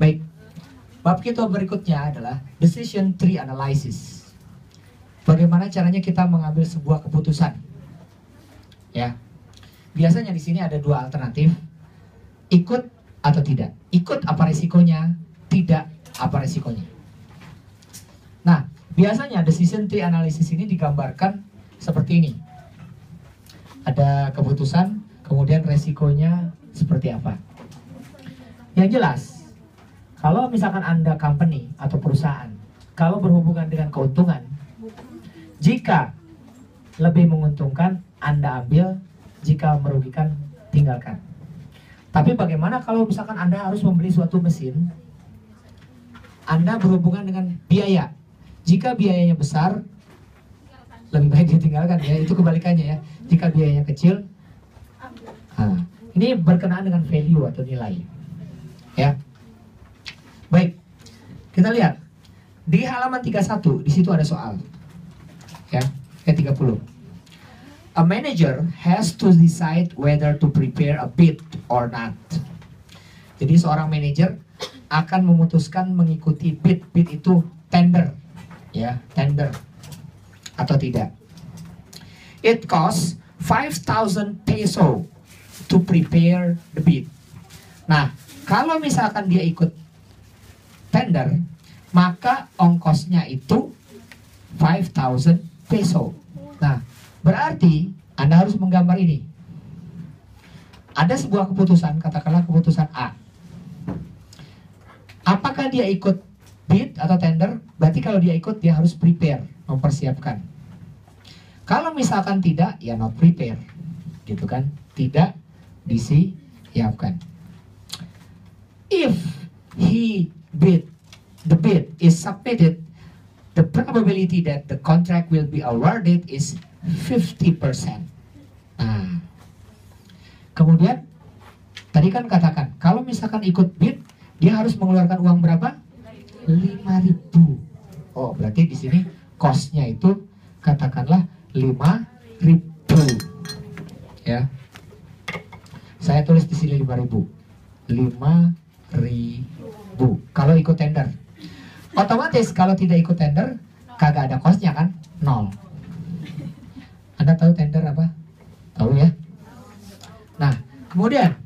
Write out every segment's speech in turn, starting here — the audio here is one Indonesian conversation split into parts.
Baik, bab kita berikutnya adalah decision tree analysis. Bagaimana caranya kita mengambil sebuah keputusan? Ya, biasanya di sini ada dua alternatif, ikut atau tidak. Ikut apa resikonya, tidak apa resikonya. Nah, biasanya decision tree analysis ini digambarkan seperti ini. Ada keputusan, kemudian resikonya seperti apa. Yang jelas, kalau misalkan Anda company atau perusahaan, kalau berhubungan dengan keuntungan, jika lebih menguntungkan, Anda ambil, jika merugikan, tinggalkan. Tapi bagaimana kalau misalkan Anda harus membeli suatu mesin, Anda berhubungan dengan biaya. Jika biayanya besar, lebih baik ditinggalkan ya, itu kebalikannya ya. Jika biayanya kecil, ini berkenaan dengan value atau nilai. Ya. Baik, kita lihat di halaman 31, di situ ada soal. Ya, 30. A manager has to decide whether to prepare a bid or not. Jadi seorang manajer akan memutuskan mengikuti bid. Bid itu tender, ya, tender atau tidak. It costs 5,000 peso to prepare the bid. Nah, kalau misalkan dia ikut tender, maka ongkosnya itu 5,000 peso. Nah, berarti Anda harus menggambar ini. Ada sebuah keputusan, katakanlah keputusan A. Apakah dia ikut bid atau tender? Berarti kalau dia ikut, dia harus prepare, mempersiapkan. Kalau misalkan tidak, ya not prepare, gitu kan? Tidak disiapkan. If he bid, the bid is submitted, the probability that the contract will be awarded is 50%. Nah, kemudian tadi kan katakan, kalau misalkan ikut bid, dia harus mengeluarkan uang berapa? 5.000. Oh, berarti di sini cost-nya itu katakanlah 5.000. Ya. Saya tulis di sini 5.000. 5.000 kalau ikut tender. Otomatis kalau tidak ikut tender, kagak ada cost-nya kan? 0. Anda tahu tender apa? Tahu ya? Nah, kemudian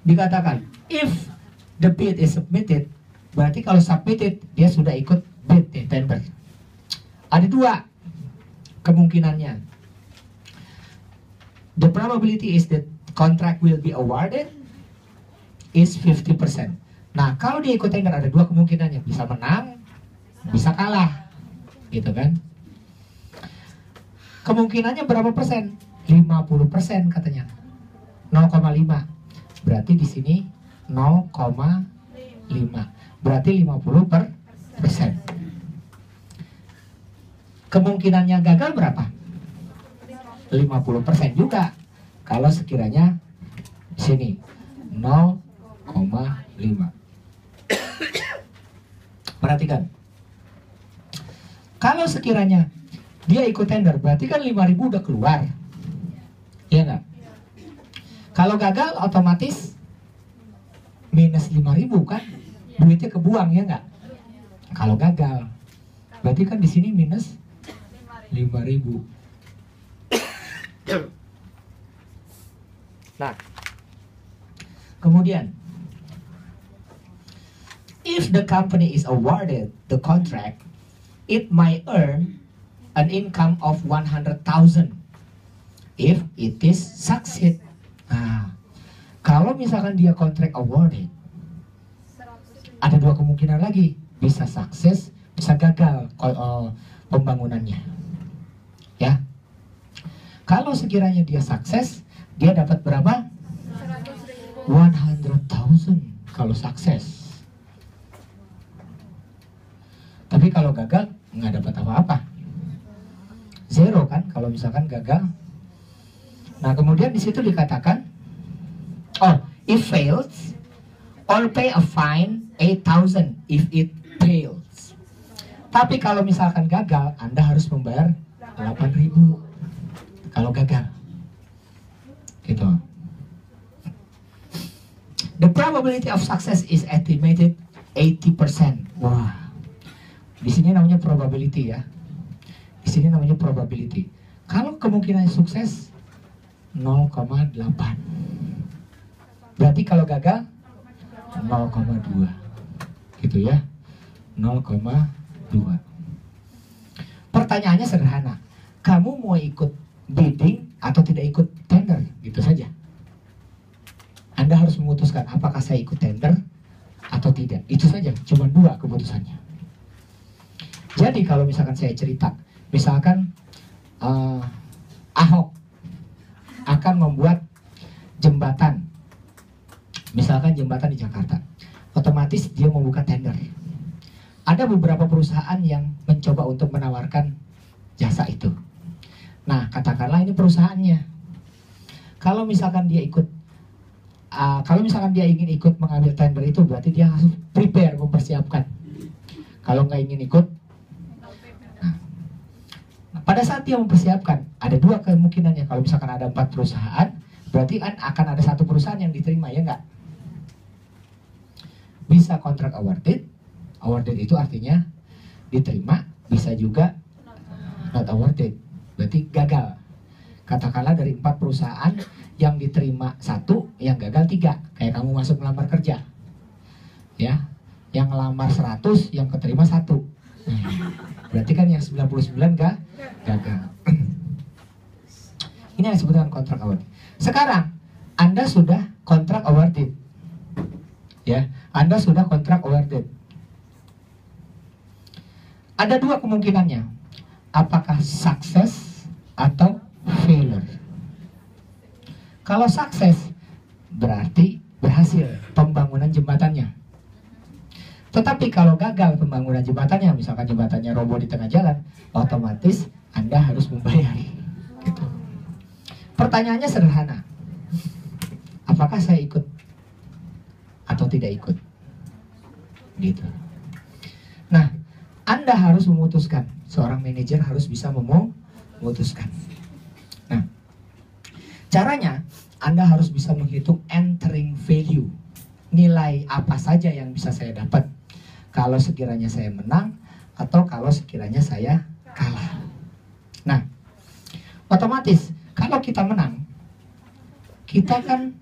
dikatakan if the bid is submitted, berarti kalau submitted dia sudah ikut bid tender. Ada dua kemungkinannya. The probability is that contract will be awarded is 50%. Nah, kalau dia ikut tender ada dua kemungkinannya, bisa menang, bisa kalah, gitu kan? Kemungkinannya berapa persen? 50% katanya. 0,5. Berarti di sini 0,5. Berarti 50%. Kemungkinannya gagal berapa? 50% juga. Kalau sekiranya sini 0,5. Perhatikan. Kalau sekiranya dia ikut tender, berarti kan 5.000 udah keluar. Iya nggak? Kalau gagal otomatis minus 5.000 kan? Duitnya kebuang ya nggak? Kalau gagal, berarti kan di sini minus 5.000. Nah, kemudian if the company is awarded the contract, it might earn an income of 100,000 if it is succeed. Nah, kalau misalkan dia kontrak awarded, ada dua kemungkinan lagi, bisa sukses, bisa gagal pembangunannya. Ya, kalau sekiranya dia sukses, dia dapat berapa? 100,000 kalau sukses. Tapi kalau gagal, nggak dapat apa-apa. Zero kan, kalau misalkan gagal. Nah, kemudian di situ dikatakan, if fails, or pay a fine 8,000 if it fails. Tapi kalau misalkan gagal, Anda harus membayar 8.000 kalau gagal. Gitu. probability of success is estimated 80%. Wah, di sini namanya probability ya. Di sini namanya probability. Kalau kemungkinan sukses 0,8. Berarti kalau gagal 0,2. Gitu ya. 0,2. Pertanyaannya sederhana. Kamu mau ikut bidding atau tidak ikut tender? Gitu saja. Anda harus memutuskan apakah saya ikut tender atau tidak. Itu saja, cuma dua keputusannya. Jadi kalau misalkan saya cerita, misalkan Ahok akan membuat jembatan, misalkan jembatan di Jakarta, otomatis dia membuka tender. Ada beberapa perusahaan yang mencoba untuk menawarkan jasa itu. Nah, katakanlah ini perusahaannya. Kalau misalkan dia ingin ikut mengambil tender itu, berarti dia harus prepare, mempersiapkan. Kalau nggak ingin ikut, pada saat dia mempersiapkan, ada dua kemungkinannya. Kalau misalkan ada 4 perusahaan, berarti kan akan ada 1 perusahaan yang diterima, ya nggak? Bisa kontrak awarded. Awarded itu artinya diterima, bisa juga not awarded, berarti gagal. Katakanlah dari 4 perusahaan yang diterima 1, yang gagal 3. Kayak kamu masuk melamar kerja, ya, yang ngelamar 100, yang keterima 1. Berarti kan yang 99 gagal. Ini yang disebut dengan kontrak awarded. Sekarang Anda sudah kontrak awarded, ya, Anda sudah kontrak awarded. Ada dua kemungkinannya, apakah sukses atau failure. Kalau sukses berarti berhasil pembangunan jembatannya. Tetapi kalau gagal pembangunan jembatannya, misalkan jembatannya roboh di tengah jalan, otomatis Anda harus membayar. Gitu. Pertanyaannya sederhana, apakah saya ikut atau tidak ikut? Gitu. Nah, Anda harus memutuskan. Seorang manajer harus bisa memutuskan. Nah, caranya Anda harus bisa menghitung entering value. Nilai apa saja yang bisa saya dapat kalau sekiranya saya menang atau kalau sekiranya saya kalah. Nah, otomatis kalau kita menang, kita kan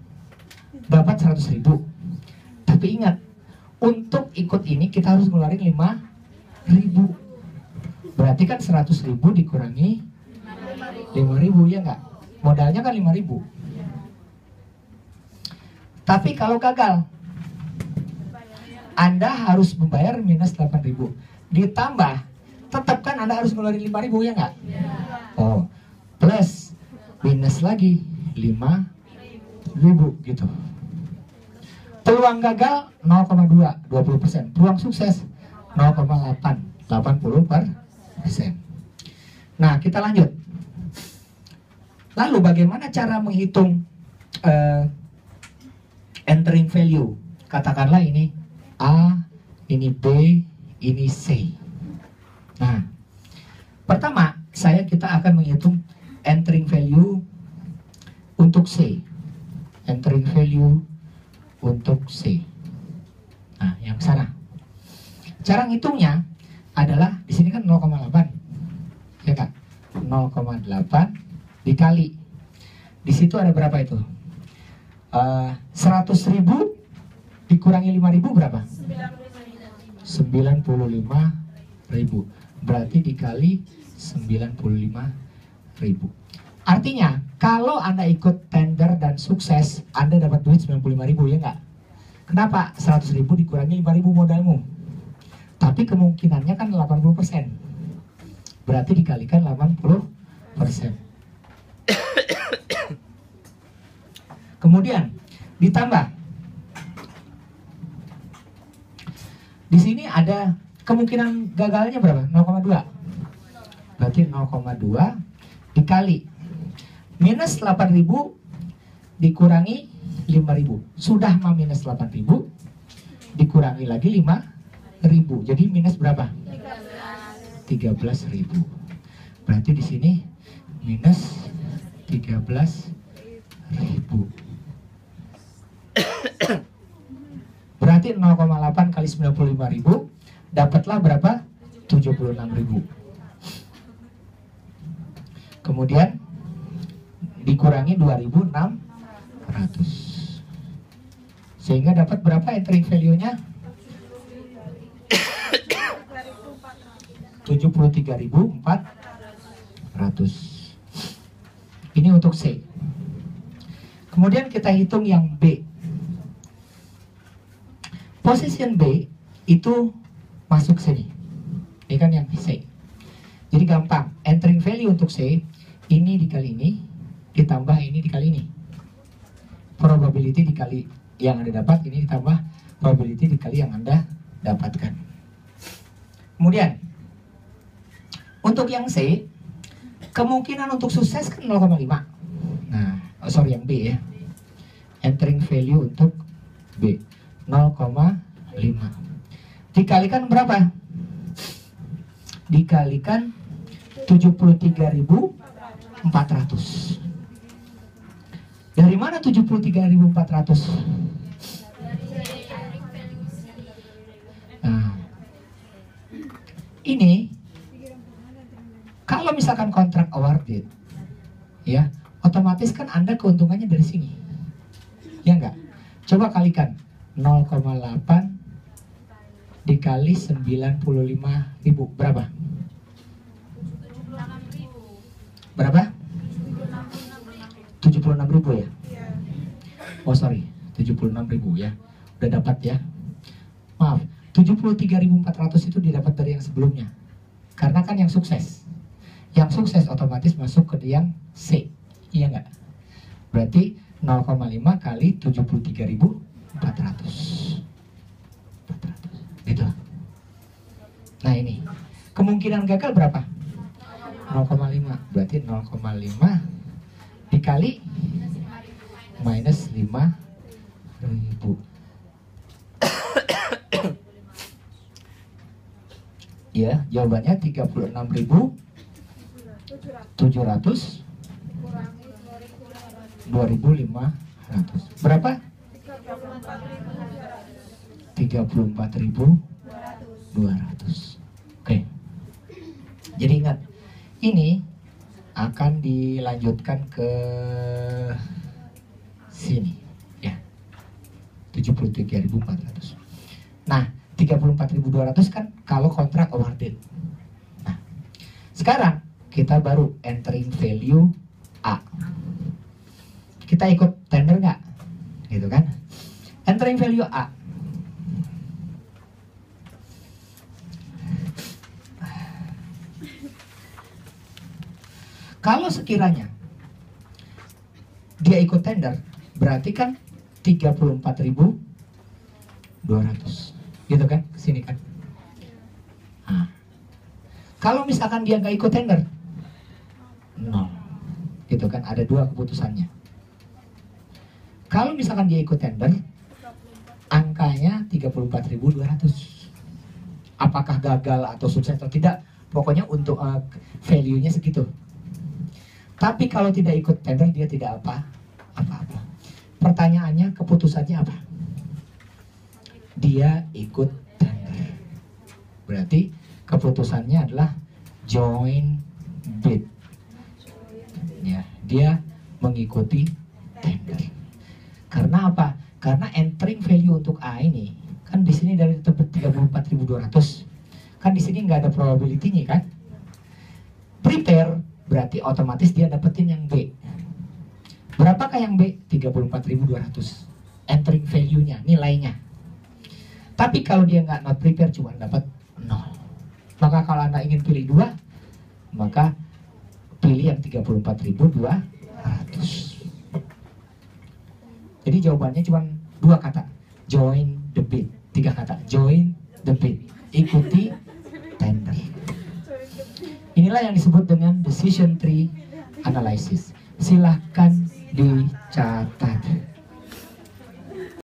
dapat 100.000. Tapi ingat, untuk ikut ini kita harus ngeluarin 5.000. Berarti kan 100.000 dikurangi 5.000, ya nggak? Modalnya kan 5.000. Tapi kalau gagal, Anda harus membayar minus 8.000. Ditambah, tetap kan Anda harus ngeluarin 5.000, ya nggak? Oh, plus minus lagi 5.000 gitu. Peluang gagal 0,2, 20%. Peluang sukses 0,8, 80%. Nah, kita lanjut. Lalu bagaimana cara menghitung entering value? Katakanlah ini A, ini B, ini C. Nah, pertama kita akan menghitung entering value untuk C. Entering value untuk C. Nah, yang sana. Cara ngitungnya adalah di sini kan 0,8, ya kan? 0,8 dikali. Di situ ada berapa itu? 100.000 dikurangi 5.000 berapa? 95.000. Berarti dikali 95.000. Artinya kalau Anda ikut tender dan sukses, Anda dapat duit 95.000, ya nggak? Kenapa? 100.000 dikurangi 5.000 modalmu. Tapi kemungkinannya kan 80%. Berarti dikalikan 80%. Kemudian ditambah. Di sini ada kemungkinan gagalnya berapa? 0,2. Berarti 0,2 dikali minus 8.000 dikurangi 5.000. Sudah minus 8.000 dikurangi lagi 5.000. Jadi minus berapa? 13.000. Berarti di sini minus 13.000. berarti 0,8 kali 95.000 dapatlah berapa? 76.000. Kemudian dikurangi 2.600 sehingga dapat berapa entering value-nya? 73.400. Ini untuk C. Kemudian kita hitung yang B. Position B itu masuk sini. Ini kan yang C. Jadi gampang. Entering value untuk C ini dikali ini ditambah ini dikali ini. Probability dikali yang Anda dapat, ini ditambah probability dikali yang Anda dapatkan. Kemudian untuk yang C, kemungkinan untuk sukses kan 0,5. Nah, sorry yang B ya. Entering value untuk B 0,5 dikalikan berapa? Dikalikan 73.400. Dari mana 73.400? Nah, ini kalau misalkan kontrak awarded, ya, otomatis kan Anda keuntungannya dari sini. Ya enggak? Coba kalikan 0,8 dikali 95.000 berapa? Berapa? 76.000 ya? Oh sorry, 76.000 ya. Udah dapat ya. Maaf, 73.400 itu didapat dari yang sebelumnya. Karena kan yang sukses. Yang sukses otomatis masuk ke yang C. Iya enggak? Berarti 0,5 kali 73.400. Gitu. Nah ini kemungkinan gagal berapa? 0,5. Berarti 0,5 dikali minus 5.000. Ya, jawabannya 36.700 2.500. Berapa? 34.200. Oke. Jadi ingat, ini akan dilanjutkan ke sini ya. 73.400. Nah, 34.200 kan kalau kontrak awarded. Nah, sekarang kita baru entering value A. Kita ikut tender nggak? Gitu kan? Entering value A. Kalau sekiranya dia ikut tender, berarti kan 34.200. Gitu kan? Sini kan? Nah, kalau misalkan dia nggak ikut tender, 0. Gitu kan? Ada dua keputusannya. Kalau misalkan dia ikut tender, angkanya 34.200. Apakah gagal atau sukses atau tidak, pokoknya untuk value-nya segitu. Tapi kalau tidak ikut tender, dia tidak apa-apa. Pertanyaannya, keputusannya apa? Dia ikut tender. Berarti keputusannya adalah join bid. Ya, dia mengikuti tender. Karena apa? Karena entering value untuk A ini kan di sini dari tempat 34.200. Kan di sini nggak ada probability-nya kan? Prepare berarti otomatis dia dapetin yang B. Berapakah yang B? 34.200. Entering value-nya, nilainya. Tapi kalau dia nggak not prepare, cuma dapat 0. Maka kalau Anda ingin pilih 2, maka pilih yang 34.200. Jadi jawabannya cuma 2 kata. Join the bid. 3 kata. Join the bid. Ikuti tender. Inilah yang disebut dengan decision tree analysis. Silahkan dicatat.